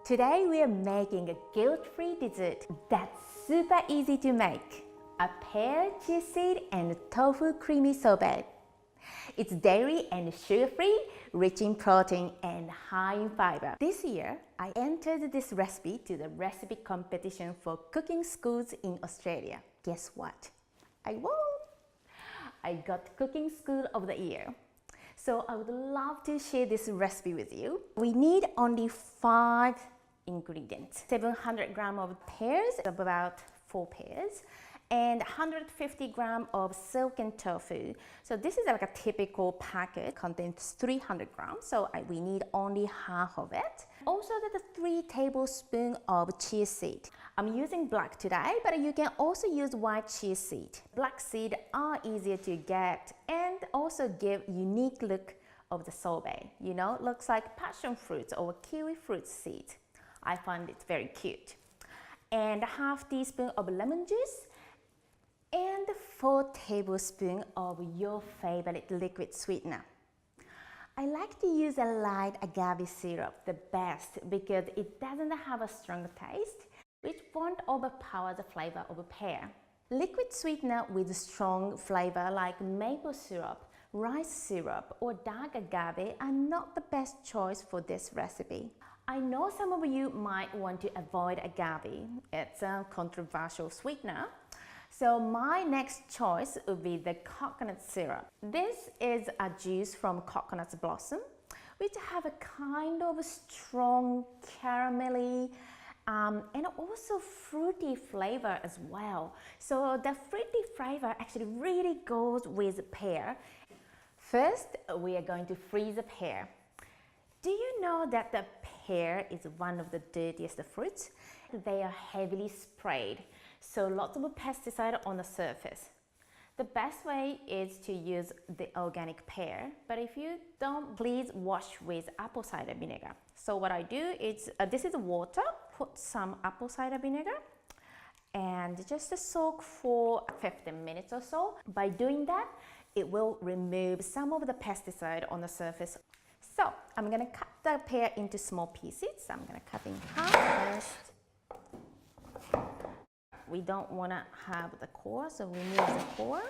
Today we are making a guilt-free dessert that's super easy to make. A pear, chia seed and tofu creamy sorbet. It's dairy and sugar-free, rich in protein and high in fiber. This year, I entered this recipe to the recipe competition for cooking schools in Australia. Guess what? I won! I got Cooking School of the Year. So I would love to share this recipe with you. We need only 5 ingredients. 700 grams of pears, about 4 pears, and 150 grams of silken tofu. So this is like a typical packet, contains 300 grams, so we need only half of it. Also the 3 tablespoons of chia seed. I'm using black today, but you can also use white chia seed. Black seed are easier to get and also give unique look of the sorbet. You know, it looks like passion fruit or kiwi fruit seed. I find it very cute. And ½ teaspoon of lemon juice and 4 tablespoons of your favorite liquid sweetener. I like to use a light agave syrup, the best, because it doesn't have a strong taste, which won't overpower the flavor of a pear. Liquid sweetener with strong flavor like maple syrup, rice syrup, or dark agave are not the best choice for this recipe. I know some of you might want to avoid agave. It's a controversial sweetener. So my next choice would be the coconut syrup. This is a juice from coconut blossom, which have a kind of strong caramelly and also fruity flavor as well. So the fruity flavor actually really goes with pear. First, we are going to freeze the pear. Do you know that the pear is one of the dirtiest fruits? They are heavily sprayed, so lots of pesticide on the surface. The best way is to use the organic pear, but if you don't, please wash with apple cider vinegar. So what I do is, this is water, put some apple cider vinegar and just soak for 15 minutes or so. By doing that, it will remove some of the pesticide on the surface. So I'm going to cut the pear into small pieces. I'm going to cut in half first. We don't want to have the core, so remove the core.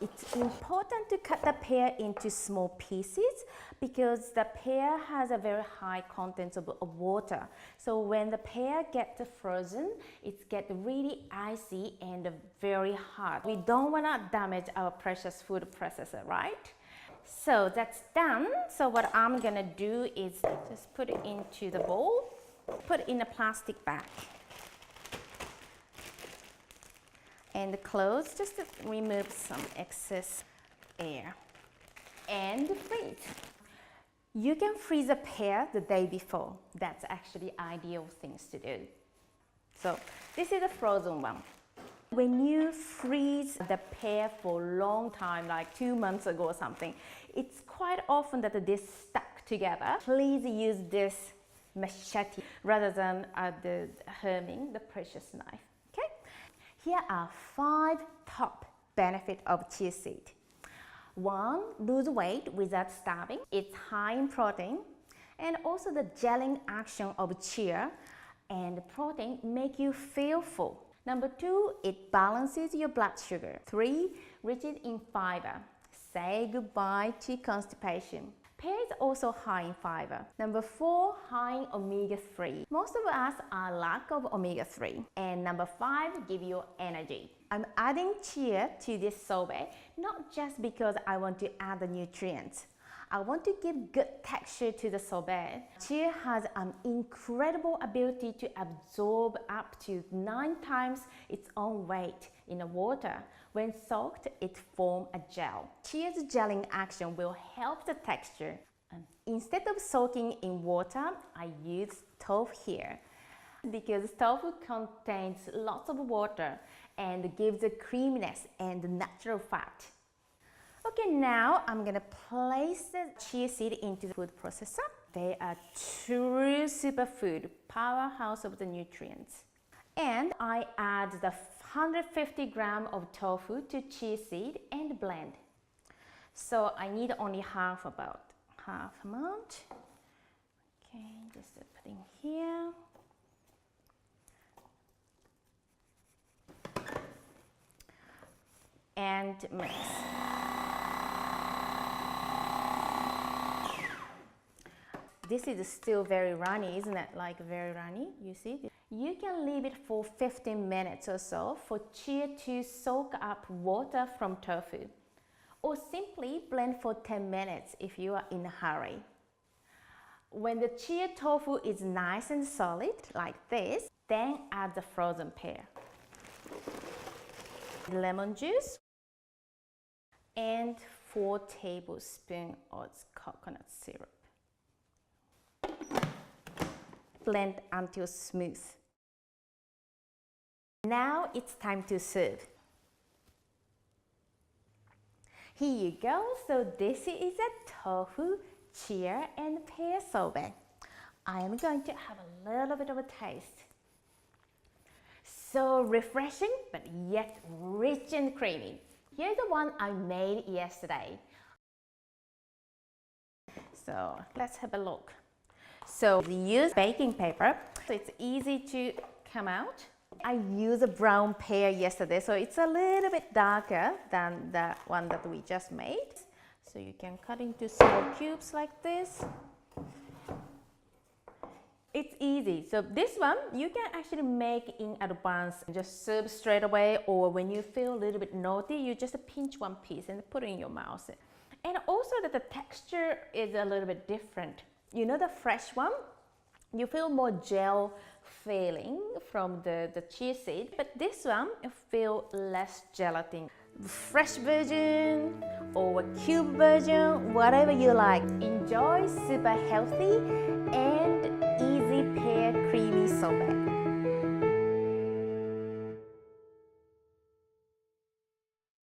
It's important to cut the pear into small pieces because the pear has a very high content of water. So when the pear gets frozen, it gets really icy and very hard. We don't want to damage our precious food processor, right? So that's done. So what I'm gonna do is just put it into the bowl, put it in a plastic bag, and close just to remove some excess air, and freeze. You can freeze a pear the day before. That's actually ideal things to do. So this is a frozen one. When you freeze the pear for a long time, like 2 months ago or something, it's quite often that this stuck together. Please use this machete rather than harming the precious knife. Okay? Here are 5 top benefits of chia seed. 1, lose weight without starving. It's high in protein, and also the gelling action of chia and protein make you feel full. Number 2, it balances your blood sugar. 3, rich in fiber. Say goodbye to constipation. Pear is also high in fiber. Number 4, high in omega-3. Most of us are lack of omega-3. And number 5, give you energy. I'm adding chia to this sorbet not just because I want to add the nutrients. I want to give good texture to the sorbet. Chia has an incredible ability to absorb up to 9 times its own weight in the water. When soaked, it forms a gel. Chia's gelling action will help the texture. Instead of soaking in water, I use tofu here because tofu contains lots of water and gives a creaminess and natural fat. Okay, now I'm gonna place the chia seed into the food processor. They are true superfood, powerhouse of the nutrients. And I add the 150 grams of tofu to chia seed and blend. So I need only about half amount. Okay, just putting here. And mix. This is still very runny, isn't it? Like very runny, you see? You can leave it for 15 minutes or so for chia to soak up water from tofu. Or simply blend for 10 minutes if you are in a hurry. When the chia tofu is nice and solid, like this, then add the frozen pear. Lemon juice. And 4 tablespoons of coconut syrup. Blend until smooth. Now it's time to serve. Here you go. So this is a tofu, chia and pear sorbet. I am going to have a little bit of a taste. So refreshing, but yet rich and creamy. Here's the one I made yesterday. So let's have a look. So we use baking paper, so it's easy to come out. I used a brown pear yesterday, so it's a little bit darker than the one that we just made. So you can cut into small cubes like this. It's easy. So this one you can actually make in advance, just serve straight away, or when you feel a little bit naughty, you just pinch one piece and put it in your mouth. And also that the texture is a little bit different. You know, the fresh one, you feel more gel feeling from the chia seed, but this one you feel less gelatin. Fresh version or a cube version, whatever you like. Enjoy super healthy and easy pear creamy sorbet.